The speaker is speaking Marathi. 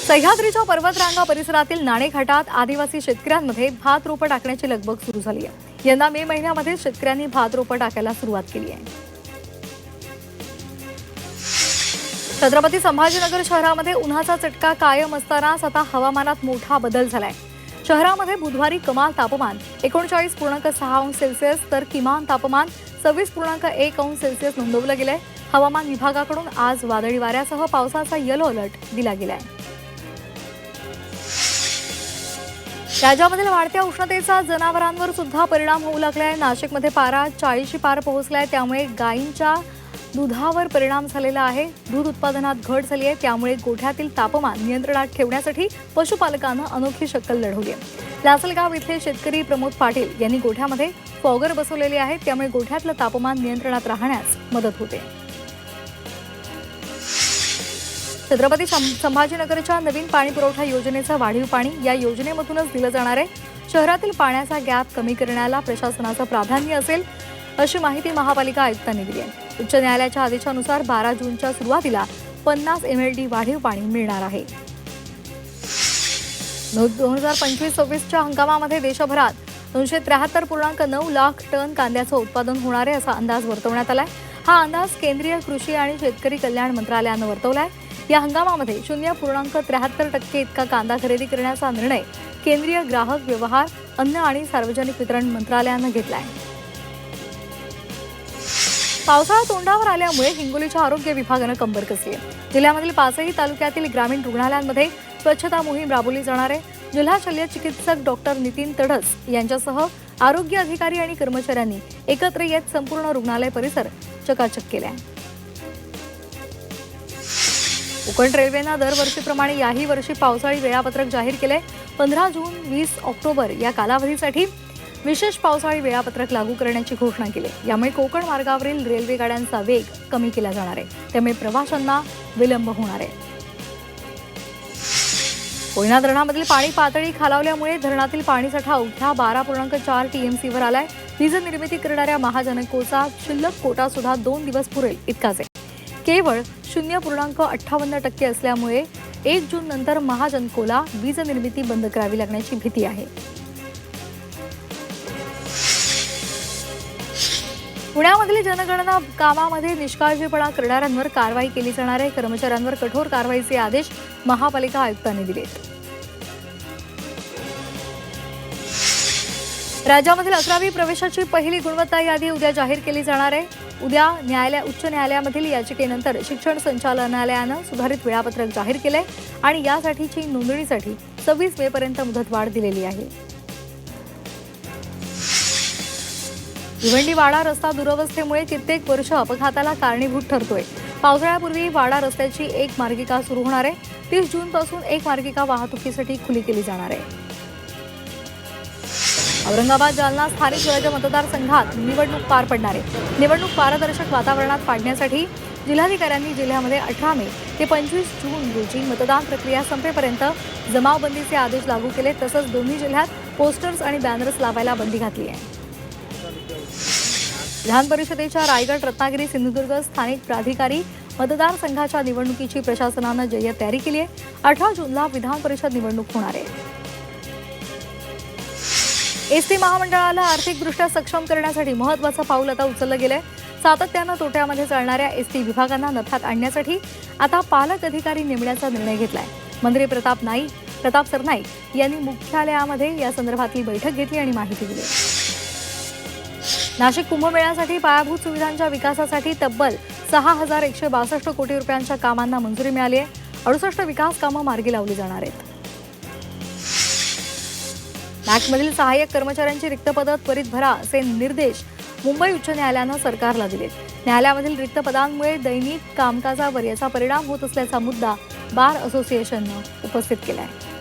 सह्याद्रीच्या पर्वतरांगा परिसरातील नाणेघाटात आदिवासी शेतकऱ्यांमध्ये भात रोपं टाकण्याची लगबग सुरू झाली आहे। यंदा मे महिन्यामध्ये शेतकऱ्यांनी भात रोपं टाकायला सुरुवात केली आहे। छत्रपती संभाजीनगर शहरामध्ये उन्हाचा चटका कायम असतानाच आता हवामानात मोठा बदल झालाय। शहरामध्ये बुधवारी कमाल तापमान 39.6 अंश सेल्सिअस तर किमान तापमान 26.1 अंश सेल्सिअस नोंदवलं गेलंय। हवामान विभागाकडून आज वादळी वाऱ्यासह पावसाचा येलो अलर्ट दिला गेलाय। राज्यामधील वाढत्या उष्णतेचा जनावरांवर सुद्धा परिणाम होऊ लागलाय। नाशिकमध्ये पारा 40शी पार पोहोचलाय, त्यामुळे गायींच्या दुधावर परिणाम झालेला आहे। दूध उत्पादनात घट झाली आहे, त्यामुळे गोठ्यातील तापमान नियंत्रणात ठेवण्यासाठी पशुपालकांना अनोखी शक्कल लढवली आहे। लासलगाव इथले शेतकरी प्रमोद पाटील यांनी गोठ्यामध्ये फॉगर बसवलेले आहेत, त्यामुळे गोठ्यातलं तापमान नियंत्रणात राहण्यास मदत होते। छत्रपती संभाजीनगरच्या नवीन पाणी पुरवठा योजनेचं वाढीव पाणी या योजनेमधूनच दिलं जाणार आहे। शहरातील पाण्याचा गॅप कमी करण्याला प्रशासनाचं प्राधान्य असेल, अशी माहिती महापालिका आयुक्तांनी दिली आहे। उच्च न्यायालयाच्या आदेशानुसार 12 जूनच्या सुरुवातीला 50 MLD वाढीव पाणी मिळणार आहे। 2025-26च्या हंगामामध्ये देशभरात 273.9 लाख टन कांद्याचं उत्पादन होणार आहे, असा अंदाज वर्तवण्यात आलाय। हा अंदाज केंद्रीय कृषी आणि शेतकरी कल्याण मंत्रालयानं वर्तवलाय। या हंगामामध्ये 0.73% इतका कांदा खरेदी करण्याचा निर्णय केंद्रीय ग्राहक व्यवहार, अन्न आणि सार्वजनिक वितरण मंत्रालयानं घेतलाय। पावसाळा तोंडावर आल्यामुळे हिंगोलीच्या आरोग्य विभागानं कंबर कसली आहे। जिल्ह्यामधील 5ही तालुक्यातील ग्रामीण रुग्णालयांमध्ये स्वच्छता मोहीम राबवली जाणार आहे। जिल्हा शल्य चिकित्सक डॉक्टर नितीन तडस यांच्यासह आरोग्य अधिकारी आणि कर्मचाऱ्यांनी एकत्र येत संपूर्ण रुग्णालय परिसर चकाचक केलाय। कोकण रेल्वेनं दरवर्षीप्रमाणे याही वर्षी पावसाळी वेळापत्रक जाहीर केलंय। 15 जून 20 ऑक्टोबर या कालावधीसाठी विशेष पावसाळी वेळापत्रक लागू करण्याची घोषणा केली। यामुळे कोकण मार्गावरील रेल्वे गाड्यांचा वेग कमी केला जाणार आहे, त्यामुळे प्रवाशांना विलंब होणार आहे। कोयना धरणामधील पाणी पातळी खालावल्यामुळे धरणातील पाणीसाठा अवघ्या 12.4 TMC वर आलाय। वीज निर्मिती करणाऱ्या महाजनकोचा शिल्लक कोटा सुद्धा 2 दिवस पुरेल इतकाच आहे। केवळ 0.58% असल्यामुळे 1 जून नंतर महाजनकोला वीज निर्मिती बंद करावी लागण्याची भीती आहे। पुण्यामधील जनगणना कामामध्ये निष्काळजीपणा करणाऱ्यांवर कारवाई केली जाणार आहे। कर्मचाऱ्यांवर कठोर कारवाईचे आदेश महापालिका आयुक्तांनी दिलेत। राज्यामधील 11वी प्रवेशाची पहिली गुणवत्ता यादी उद्या जाहीर केली जाणार आहे। उद्या उच्च न्यायालयामधील याचिकेनंतर शिक्षण संचालनालयानं सुधारित वेळापत्रक जाहीर केलंय आणि यासाठीची नोंदणीसाठी 26 मे पर्यंत मुदतवाढ दिलेली आहे। भिवंडी वाडा रस्ता दुरवस्थेमुळे कित्येक वर्ष अपघाताला कारणीभूत ठरतोय। पावसाळ्यापूर्वी वाडा रस्त्याची एक मार्गिका सुरू होणार आहे। 30 जून पासून एक मार्गिका वाहतुकीसाठी खुली केली जाणार आहे। औरंगाबाद जालना स्थानिक स्वराज्य मतदारसंघात निवडणूक पार पडणार आहे। निवडणूक पारदर्शक वातावरणात पाडण्यासाठी जिल्हाधिकाऱ्यांनी जिल्ह्यामध्ये 18 मे ते 25 जून रोजी मतदान प्रक्रिया संपेपर्यंत जमावबंदीचे आदेश लागू केले। तसंच दोन्ही जिल्ह्यात पोस्टर्स आणि बॅनर्स लावायला बंदी घातली आहे। विधान परिषदेच्या रायगड, रत्नागिरी, सिंधुदुर्ग स्थानिक प्राधिकारी मतदारसंघाच्या निवडणुकीची प्रशासनानं जय्यत तयारी केली आहे। 18 जूनला विधान परिषद निवडणूक होणार आहे। एसटी महामंडळाला आर्थिकदृष्ट्या सक्षम करण्यासाठी महत्त्वाचं पाऊल आता उचललं गेलंय। सातत्यानं तोट्यामध्ये चालणाऱ्या एसटी विभागांना नफ्यात आणण्यासाठी आता पालक अधिकारी नेमण्याचा निर्णय घेतलाय। मंत्री प्रताप सरनाईक यांनी मुख्यालयामध्ये या संदर्भातली बैठक घेतली आणि माहिती दिली। नाशिक कुंभमेळ्यासाठी पायाभूत सुविधांच्या विकासासाठी तब्बल 6,162 कोटी रुपयांच्या कामांना मंजुरी मिळाली आहे। 68 विकास कामं मार्गी लावली जाणार आहेत। मॅकमधील सहाय्यक कर्मचाऱ्यांची रिक्त पदं त्वरित भरा असे निर्देश मुंबई उच्च न्यायालयानं सरकारला दिलेत। न्यायालयामधील रिक्त पदांमुळे दैनिक कामकाजावर याचा परिणाम होत असल्याचा मुद्दा बार असोसिएशननं उपस्थित केला आहे।